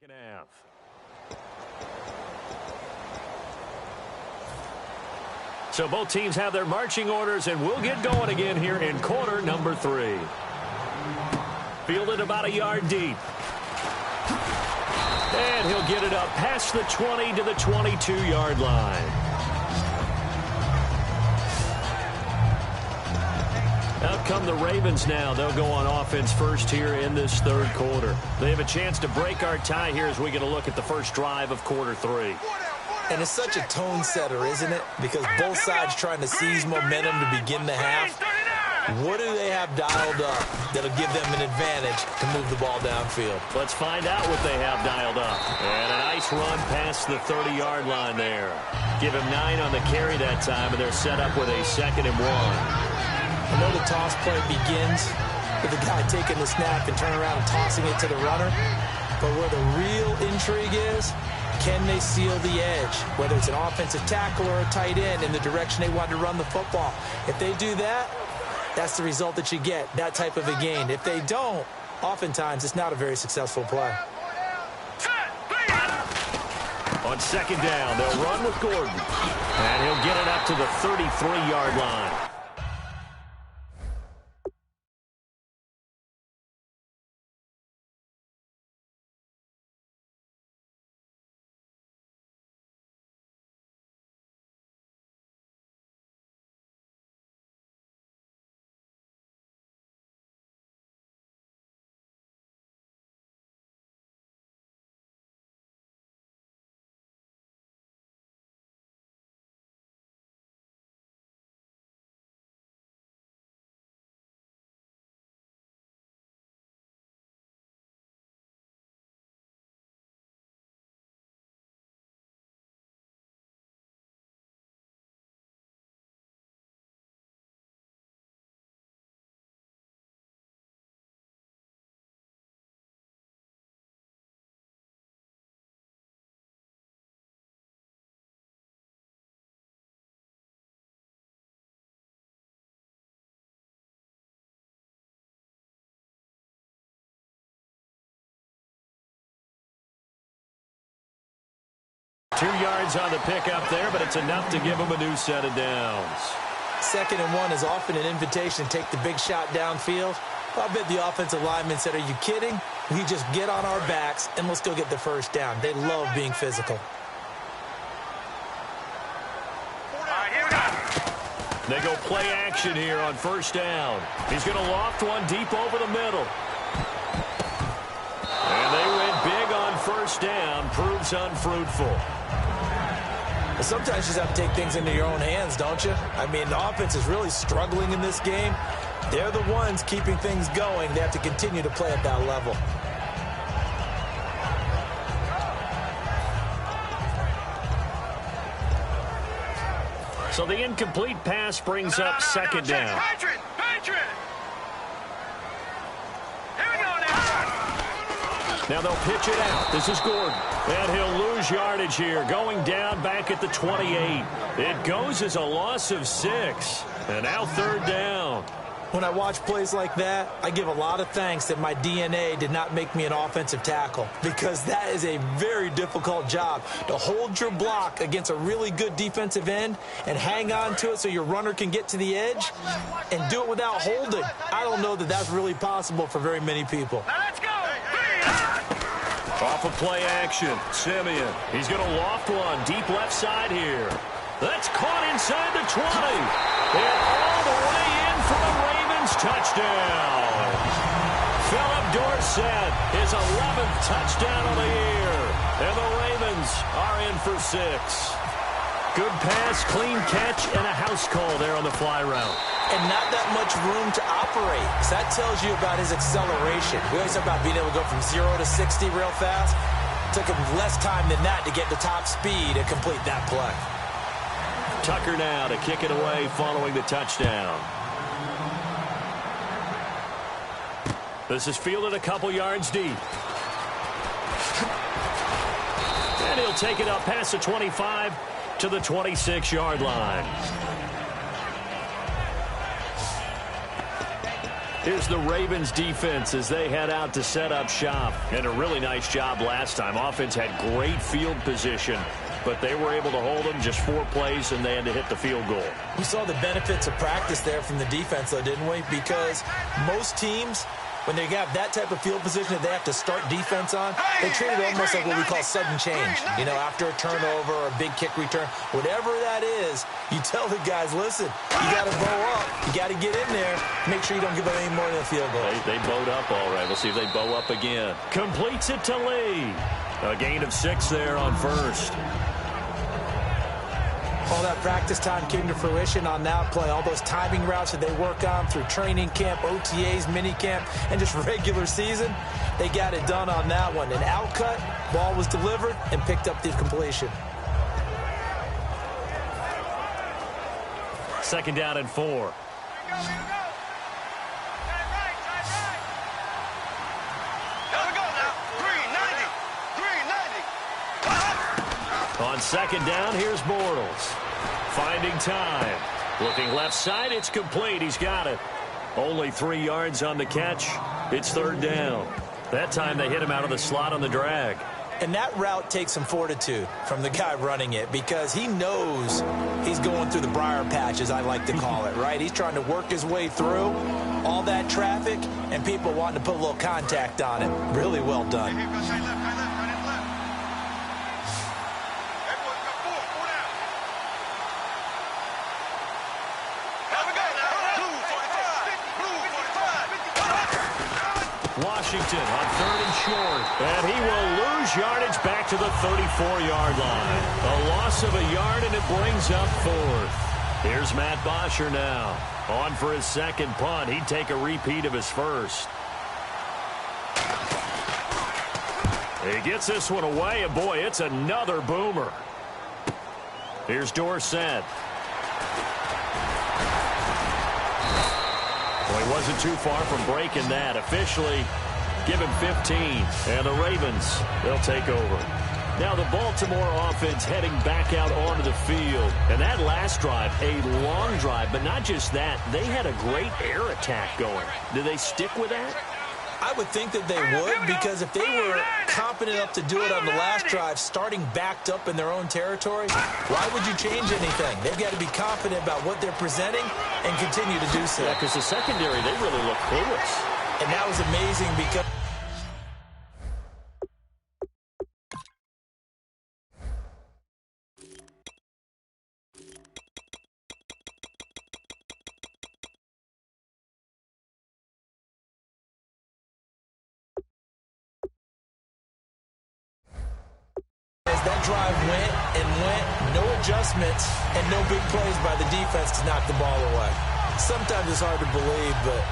Second half. So both teams have their marching orders, and we'll get going again here in quarter number 3. Fielded about a yard deep. And he'll get it up past the 20 to the 22-yard line. Out come the Ravens now. They'll go on offense first here in this third quarter. They have a chance to break our tie here as we get a look at the first drive of quarter 3. And it's such a tone setter, isn't it? Because both sides trying to seize momentum to begin the half. What do they have dialed up that'll give them an advantage to move the ball downfield? Let's find out what they have dialed up. And a nice run past the 30-yard line there. Give him 9 on the carry that time, and they're set up with a 2nd and 1. I know the toss play begins with the guy taking the snap and turning around and tossing it to the runner. But where the real intrigue is, can they seal the edge, whether it's an offensive tackle or a tight end in the direction they want to run the football? If they do that, that's the result that you get, that type of a gain. If they don't, oftentimes it's not a very successful play. On 2nd down, they'll run with Gordon. And he'll get it up to the 33-yard line. Two yards on the pickup there, but it's enough to give them a new set of downs. 2nd and 1 is often an invitation to take the big shot downfield. I bet the offensive lineman said, are you kidding? We just get on our backs and let's go get the first down. They love being physical. They go play action here on 1st down. He's going to loft one deep over the middle. And they went big on 1st down. Proves unfruitful. Sometimes you just have to take things into your own hands, don't you? I mean, the offense is really struggling in this game. They're the ones keeping things going. They have to continue to play at that level. So the incomplete pass brings up 2nd down. Now they'll pitch it out. This is Gordon. And he'll lose yardage here. Going down back at the 28. It goes as a loss of 6. And now 3rd down. When I watch plays like that, I give a lot of thanks that my DNA did not make me an offensive tackle, because that is a very difficult job, to hold your block against a really good defensive end and hang on to it so your runner can get to the edge and do it without holding. I don't know that that's really possible for very many people. Now let's go. Off of play action, Simeon. He's going to loft one deep left side here. That's caught inside the 20. And all the way in for the Ravens touchdown. Philip Dorsett, his 11th touchdown of the year. And the Ravens are in for 6. Good pass, clean catch, and a house call there on the fly route. And not that much room to operate. So that tells you about his acceleration. We always talk about being able to go from 0 to 60 real fast. It took him less time than that to get the top speed and complete that play. Tucker now to kick it away following the touchdown. This is fielded a couple yards deep. And he'll take it up past the 25 to the 26-yard line. Here's the Ravens defense as they head out to set up shop. And a really nice job last time. Offense had great field position, but they were able to hold them just 4 plays, and they had to hit the field goal. We saw the benefits of practice there from the defense, though, didn't we? Because most teams, when they have that type of field position that they have to start defense on, they treat it almost like what we call sudden change. You know, after a turnover or a big kick return, whatever that is, you tell the guys, listen, you got to bow up. You got to get in there. Make sure you don't give up any more than a field goal. They bowed up all right. We'll see if they bow up again. Completes it to Lee. A gain of 6 there on first. All that practice time came to fruition on that play. All those timing routes that they work on through training camp, OTAs, mini camp, and just regular season, they got it done on that one. An outcut, ball was delivered, and picked up the completion. 2nd down and 4. On 2nd down, here's Bortles. Finding time. Looking left side, it's complete. He's got it. Only 3 yards on the catch. It's 3rd down. That time they hit him out of the slot on the drag. And that route takes some fortitude from the guy running it because he knows he's going through the briar patch, as I like to call it, right? He's trying to work his way through all that traffic and people wanting to put a little contact on it. Really well done. Washington on 3rd and short. And he will lose yardage back to the 34-yard line. A loss of a yard, and it brings up 4th. Here's Matt Bosher now. On for his 2nd punt. He'd take a repeat of his first. He gets this one away, and boy, it's another boomer. Here's Dorsett. Well, he wasn't too far from breaking that. Officially, give him 15. And the Ravens, they'll take over. Now the Baltimore offense heading back out onto the field. And that last drive, a long drive, but not just that. They had a great air attack going. Do they stick with that? I would think that they would, because if they were competent enough to do it on the last drive, starting backed up in their own territory, why would you change anything? They've got to be confident about what they're presenting and continue to do so. Yeah, because the secondary, they really look clueless. And that was amazing because that drive went and went, no adjustments, and no big plays by the defense to knock the ball away. Sometimes it's hard to believe, but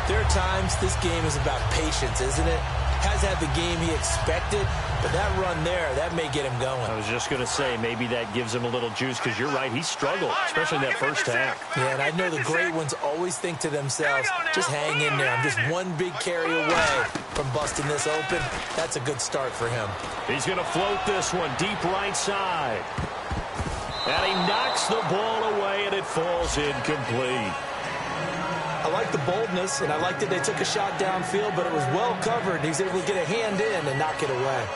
there are times this game is about patience, isn't it? Has had the game he expected, but that run there, that may get him going. I was just going to say, maybe that gives him a little juice, because you're right, he struggled, especially in that first half. Yeah, and I know the great ones always think to themselves, just hang in there. I'm just one big carry away from busting this open. That's a good start for him. He's going to float this one deep right side. And he knocks the ball away, and it falls incomplete. I like the boldness, and I like that they took a shot downfield, but it was well covered. He's able to get a hand in and knock it away.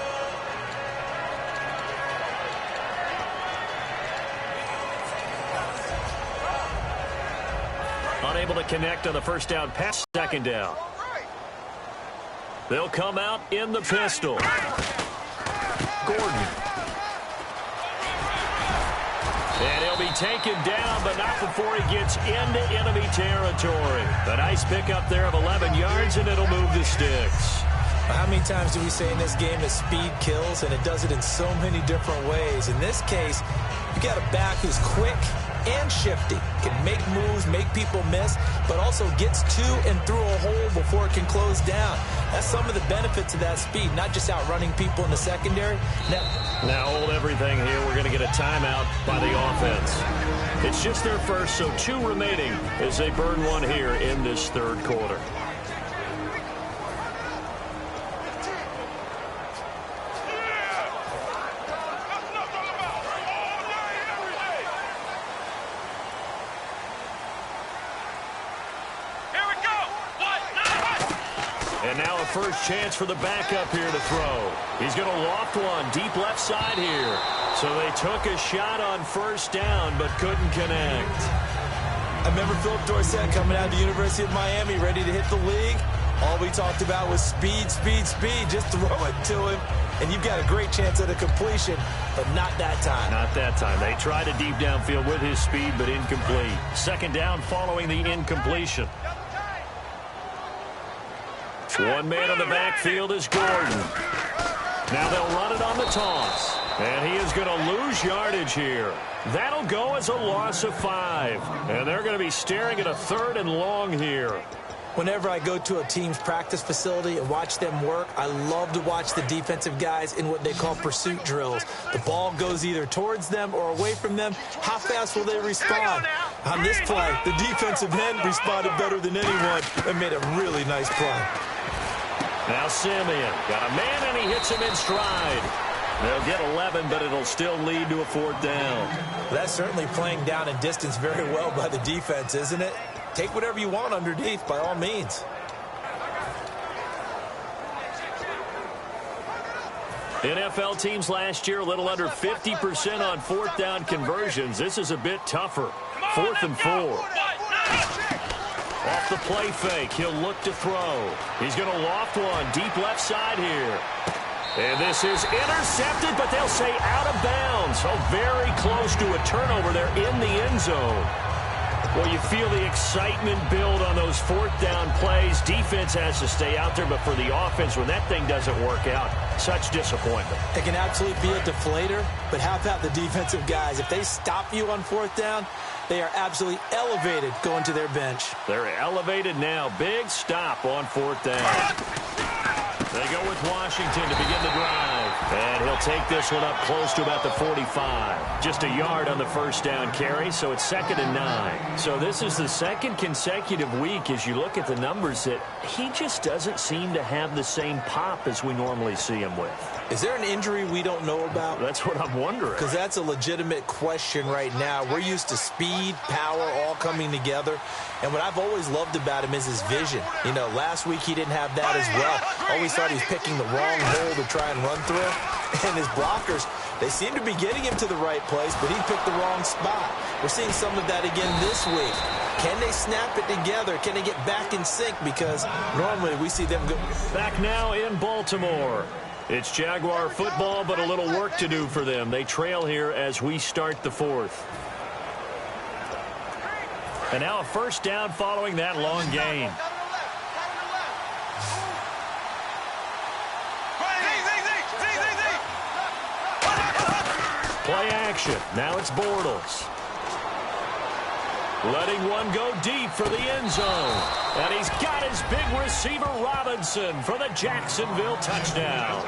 Unable to connect on the first down pass. 2nd down. They'll come out in the pistol. Gordon. And he'll be taken down, but not before he gets into enemy territory. A nice pickup there of 11 yards, and it'll move the sticks. How many times do we say in this game that speed kills, and it does it in so many different ways? In this case, you got a back who's quick and shifty, can make moves, make people miss, but also gets to and through a hole before it can close down. That's some of the benefits of that speed, not just outrunning people in the secondary. Now hold everything here. We're going to get a timeout by the offense. It's just their first, so 2 remaining as they burn one here in this 3rd quarter. first chance for the backup here to throw. He's going to loft one deep left side here. So they took a shot on first down but couldn't connect. I remember Philip Dorsett coming out of the University of Miami ready to hit the league. All we talked about was speed, speed, speed. Just throw it to him, and you've got a great chance at a completion, but not that time. Not that time. They tried a deep downfield with his speed, but incomplete. Second down following the incompletion. One man on the backfield is Gordon. Now they'll run it on the toss. And he is going to lose yardage here. That'll go as a loss of 5. And they're going to be staring at a 3rd and long here. Whenever I go to a team's practice facility and watch them work, I love to watch the defensive guys in what they call pursuit drills. The ball goes either towards them or away from them. How fast will they respond? On this play, the defensive end responded better than anyone and made a really nice play. Now Simeon got a man, and he hits him in stride. They'll get 11, but it'll still lead to a 4th down. That's certainly playing down and distance very well by the defense, isn't it? Take whatever you want underneath, by all means. NFL teams last year a little under 50% on 4th down conversions. This is a bit tougher. 4th and 4. Off the play fake, he'll look to throw. He's going to loft one deep left side here. And this is intercepted, but they'll say out of bounds. So very close to a turnover there in the end zone. Well, you feel the excitement build on those 4th down plays. Defense has to stay out there, but for the offense, when that thing doesn't work out, such disappointment. It can absolutely be a deflator, but how about the defensive guys? If they stop you on 4th down, they are absolutely elevated going to their bench. They're elevated now. Big stop on 4th down. They go with Washington to begin the drive. And he'll take this one up close to about the 45. Just a yard on the first down carry, so it's 2nd and 9. So this is the 2nd consecutive week as you look at the numbers that he just doesn't seem to have the same pop as we normally see him with. Is there an injury we don't know about? That's what I'm wondering. Because that's a legitimate question right now. We're used to speed, power, all coming together. And what I've always loved about him is his vision. You know, last week he didn't have that as well. Always thought he was picking the wrong hole to try and run through. And his blockers, they seem to be getting him to the right place, but he picked the wrong spot. We're seeing some of that again this week. Can they snap it together? Can they get back in sync? Because normally we see them go. Back now in Baltimore. It's Jaguar football, but a little work to do for them. They trail here as we start the 4th. And now a first down following that long gain. Play action. Now it's Bortles. Letting one go deep for the end zone. And he's got his big receiver Robinson for the Jacksonville touchdown.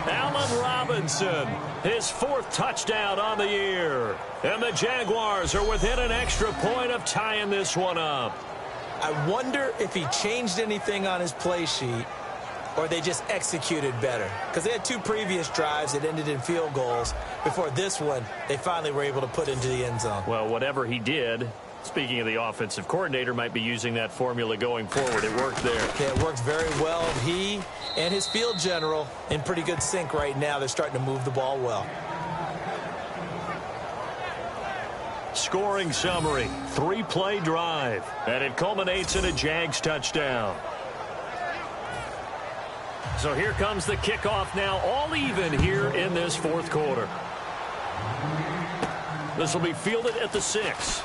Allen Robinson, his 4th touchdown on the year. And the Jaguars are within an extra point of tying this one up. I wonder if he changed anything on his play sheet or they just executed better. Because they had 2 previous drives that ended in field goals. Before this one, they finally were able to put into the end zone. Well, whatever he did, speaking of the offensive coordinator, might be using that formula going forward. It worked there. Yeah, it worked very well. He and his field general in pretty good sync right now. They're starting to move the ball well. Scoring summary, 3-play drive, and it culminates in a Jags touchdown. So here comes the kickoff now, all even here in this 4th quarter. This will be fielded at the 6.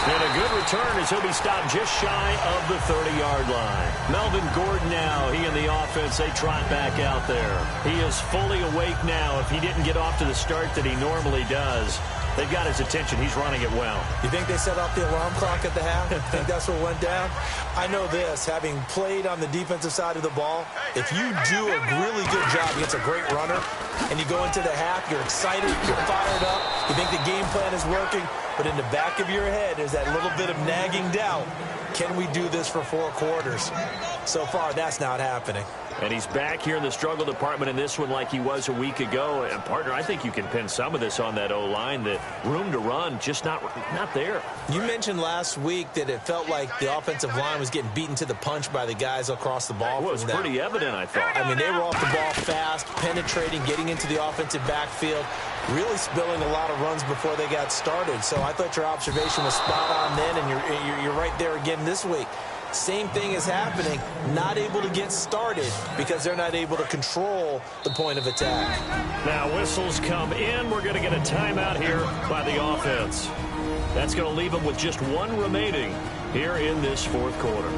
And a good return as he'll be stopped just shy of the 30-yard line. Melvin Gordon now, he and the offense, they trot back out there. He is fully awake now. If he didn't get off to the start that he normally does, they've got his attention. He's running it well. You think they set off the alarm clock at the half? You think that's what went down? I know this, having played on the defensive side of the ball, if you do a really good job against a great runner and you go into the half, you're excited, you're fired up, you think the game plan is working, but in the back of your head, there's that little bit of nagging doubt. Can we do this for 4 quarters? So far, that's not happening. And he's back here in the struggle department in this one like he was a week ago. And, partner, I think you can pin some of this on that O-line. The room to run just not there. You mentioned last week that it felt like the offensive line was getting beaten to the punch by the guys across the ball. Well, it was pretty evident, I thought. I mean, they were off the ball fast, penetrating, getting into the offensive backfield, really spilling a lot of runs before they got started. So I thought your observation was spot on then, and you're right there again this week. Same thing is happening, not able to get started because they're not able to control the point of attack. Now whistles come in. We're going to get a timeout here by the offense. That's going to leave them with just one remaining here in this fourth quarter.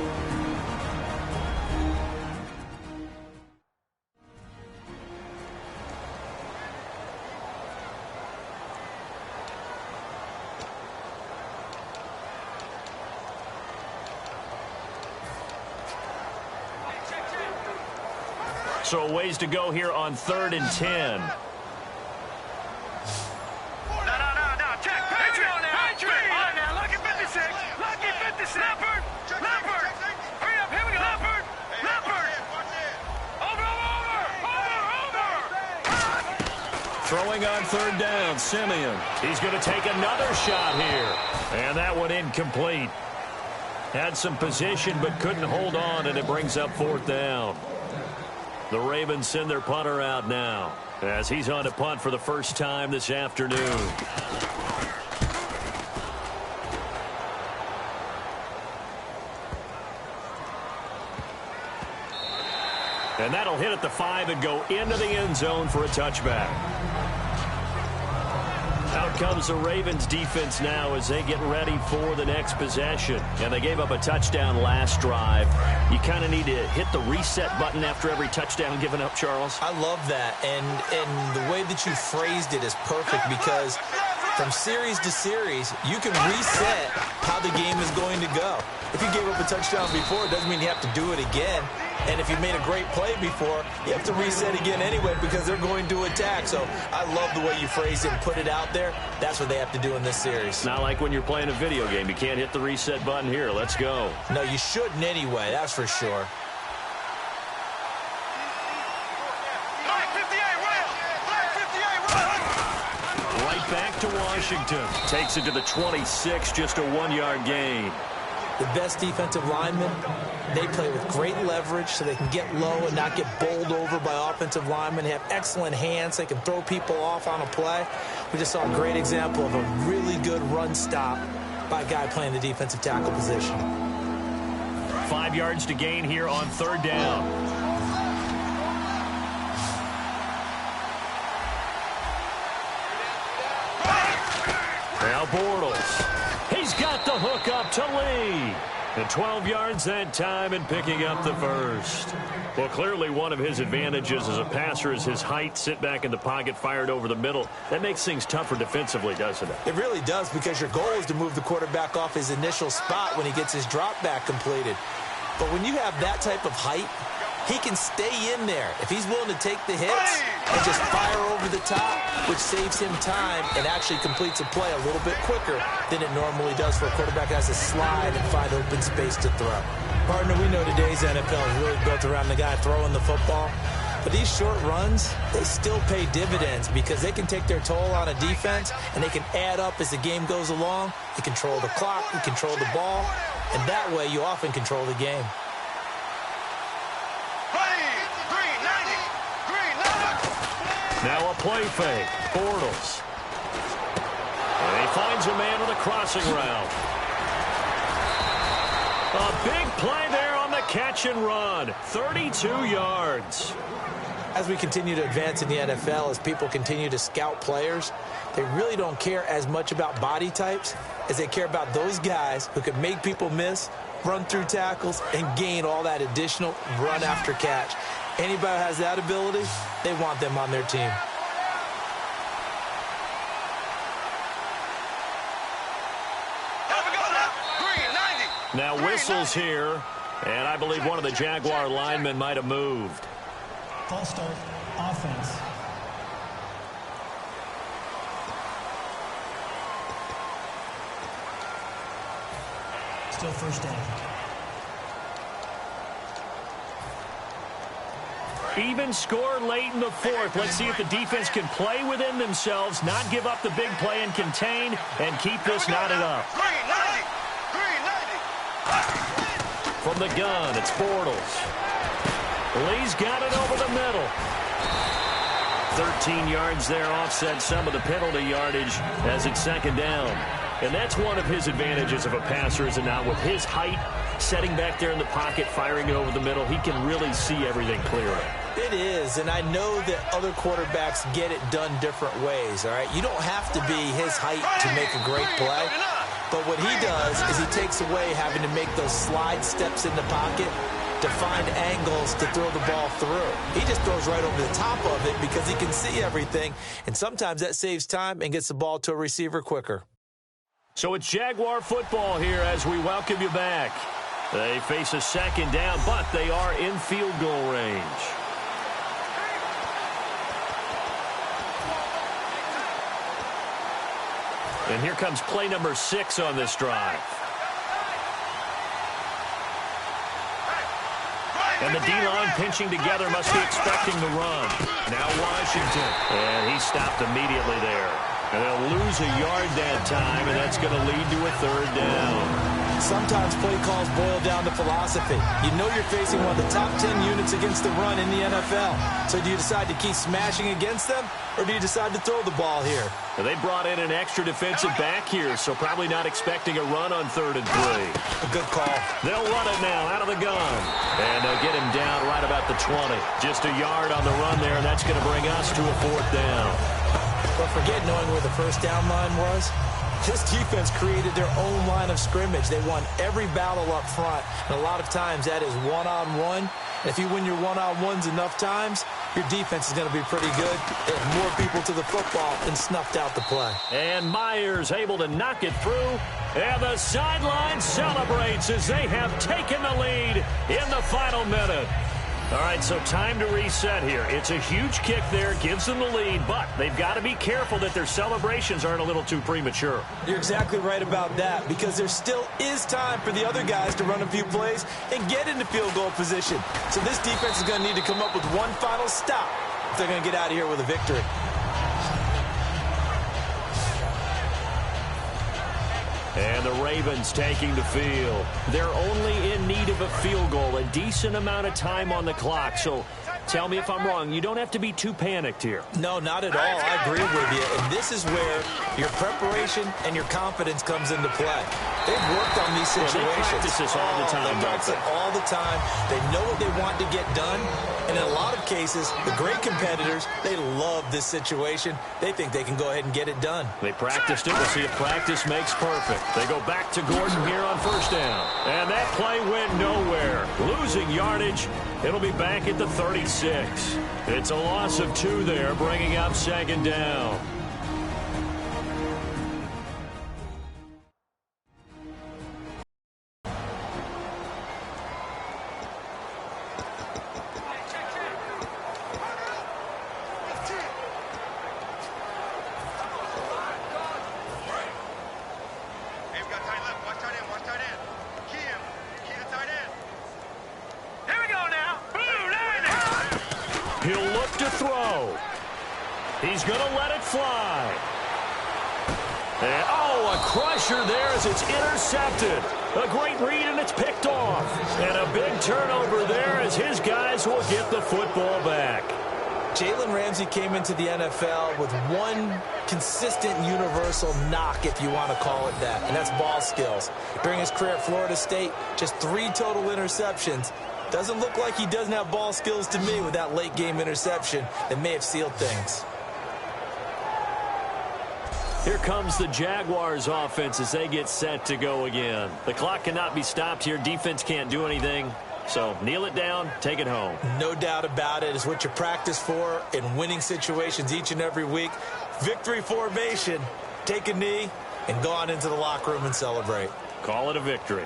So a ways to go here on 3rd and 10. No, check. Patriot on now. Patriot on now. Lucky 56. Lucky 56. Leopard. Hurry up. Here we go. Leopard. Over. Throwing on 3rd down, Simeon. He's going to take another shot here. And that one incomplete. Had some position but couldn't hold on, and it brings up 4th down. The Ravens send their punter out now as he's on to punt for the first time this afternoon. And that'll hit at the 5 and go into the end zone for a touchback. Out comes the Ravens defense now as they get ready for the next possession. And they gave up a touchdown last drive. You kind of need to hit the reset button after every touchdown given up, Charles. I love that. And the way that you phrased it is perfect because from series to series, you can reset how the game is going to go. If you gave up a touchdown before, it doesn't mean you have to do it again. And if you made a great play before, you have to reset again anyway because they're going to attack. So I love the way you phrased it and put it out there. That's what they have to do in this series. Not like when you're playing a video game. You can't hit the reset button here. Let's go. No, you shouldn't anyway. That's for sure. Right back to Washington. Takes it to the 26, just a 1-yard gain. The best defensive linemen, they play with great leverage so they can get low and not get bowled over by offensive linemen. They have excellent hands. They can throw people off on a play. We just saw a great example of a really good run stop by a guy playing the defensive tackle position. 5 yards to gain here on 3rd down. Now Bortles. He's got the hook up to Lee. And 12 yards that time and picking up the first. Well, clearly one of his advantages as a passer is his height. Sit back in the pocket, fired over the middle. That makes things tougher defensively, doesn't it? It really does because your goal is to move the quarterback off his initial spot when he gets his drop back completed. But when you have that type of height, he can stay in there. If he's willing to take the hits and just fire over the top, which saves him time and actually completes a play a little bit quicker than it normally does for a quarterback that has to slide and find open space to throw. Partner, we know today's NFL is really built around the guy throwing the football. But these short runs, they still pay dividends because they can take their toll on a defense and they can add up as the game goes along. You control the clock, you control the ball, and that way you often control the game. Now a play fake. Bortles. And he finds a man with a crossing route. A big play there on the catch and run. 32 yards. As we continue to advance in the NFL, as people continue to scout players, they really don't care as much about body types as they care about those guys who can make people miss, run through tackles, and gain all that additional run after catch. Anybody who has that ability, they want them on their team. Now whistles here, and I believe one of the Jaguar linemen might have moved. False start, offense. Still first down. Even score late in the fourth. Let's see if the defense can play within themselves, not give up the big play and contain, and keep this knotted up. 390. From the gun, it's Bortles. Lee's got it over the middle. 13 yards there, offset some of the penalty yardage as it's second down. And that's one of his advantages of a passer, is it not? With his height, setting back there in the pocket, firing it over the middle, he can really see everything clearer. It is, and I know that other quarterbacks get it done different ways, all right? You don't have to be his height to make a great play, but what he does is he takes away having to make those slide steps in the pocket to find angles to throw the ball through. He just throws right over the top of it because he can see everything, and sometimes that saves time and gets the ball to a receiver quicker. So it's Jaguar football here as we welcome you back. They face a second down, but they are in field goal range. And here comes play number 6 on this drive. And the D-line pinching together, must be expecting the run. Now Washington. And he stopped immediately there. And they'll lose a yard that time, and that's going to lead to a third down. Sometimes play calls boil down to philosophy. You know you're facing one of the top 10 units against the run in the NFL. So do you decide to keep smashing against them, or do you decide to throw the ball here? Well, they brought in an extra defensive back here, so probably not expecting a run on 3rd and 3. A good call. They'll run it now out of the gun. And they'll get him down right about the 20. Just a yard on the run there, and that's going to bring us to a 4th down. But forget knowing where the first down line was. This defense created their own line of scrimmage. They won every battle up front, and a lot of times that is one-on-one. If you win your one-on-ones enough times, your defense is going to be pretty good. They have more people to the football and snuffed out the play. And Myers able to knock it through. And the sideline celebrates as they have taken the lead in the final minute. All right, so time to reset here. It's a huge kick there, gives them the lead, but they've got to be careful that their celebrations aren't a little too premature. You're exactly right about that, because there still is time for the other guys to run a few plays and get into field goal position. So this defense is going to need to come up with one final stop if they're going to get out of here with a victory. And the Ravens taking the field. They're only in need of a field goal, a decent amount of time on the clock. So tell me if I'm wrong. You don't have to be too panicked here. No, not at all. I agree with you. And this is where your preparation and your confidence comes into play. They've worked on these situations. Well, they practice this all the time. They practice it all the time. They know what they want to get done. And in a lot of cases, the great competitors, they love this situation. They think they can go ahead and get it done. They practiced it. We'll see if practice makes perfect. They go back to Gordon here on 1st down. And that play went nowhere. Losing yardage. It'll be back at the 36. It's a loss of 2 there, bringing up 2nd down. He'll look to throw. He's going to let it fly. And, oh, a crusher there as it's intercepted. A great read, and it's picked off. And a big turnover there as his guys will get the football back. Jalen Ramsey came into the NFL with one consistent universal knock, if you want to call it that, and that's ball skills. During his career at Florida State, just 3 total interceptions. Doesn't look like he doesn't have ball skills to me with that late-game interception that may have sealed things. Here comes the Jaguars offense as they get set to go again. The clock cannot be stopped here. Defense can't do anything. So kneel it down, take it home. No doubt about it. It's what you practice for in winning situations each and every week. Victory formation. Take a knee and go on into the locker room and celebrate. Call it a victory.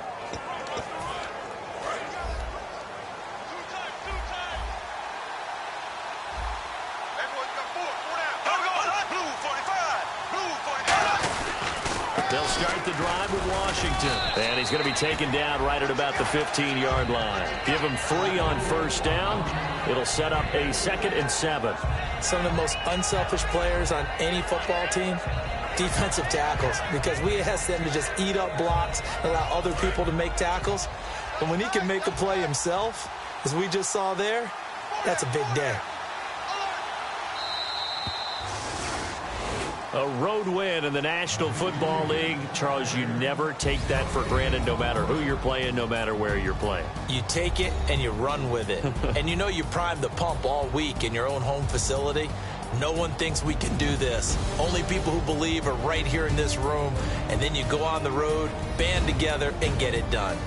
They'll start the drive with Washington. And he's going to be taken down right at about the 15-yard line. Give him 3 on first down. It'll set up a 2nd and 7. Some of the most unselfish players on any football team, defensive tackles, because we ask them to just eat up blocks, allow other people to make tackles. But when he can make a play himself, as we just saw there, that's a big day. A road win in the National Football League. Charles, you never take that for granted no matter who you're playing, no matter where you're playing. You take it and you run with it. And you know you primed the pump all week in your own home facility. No one thinks we can do this. Only people who believe are right here in this room. And then you go on the road, band together, and get it done.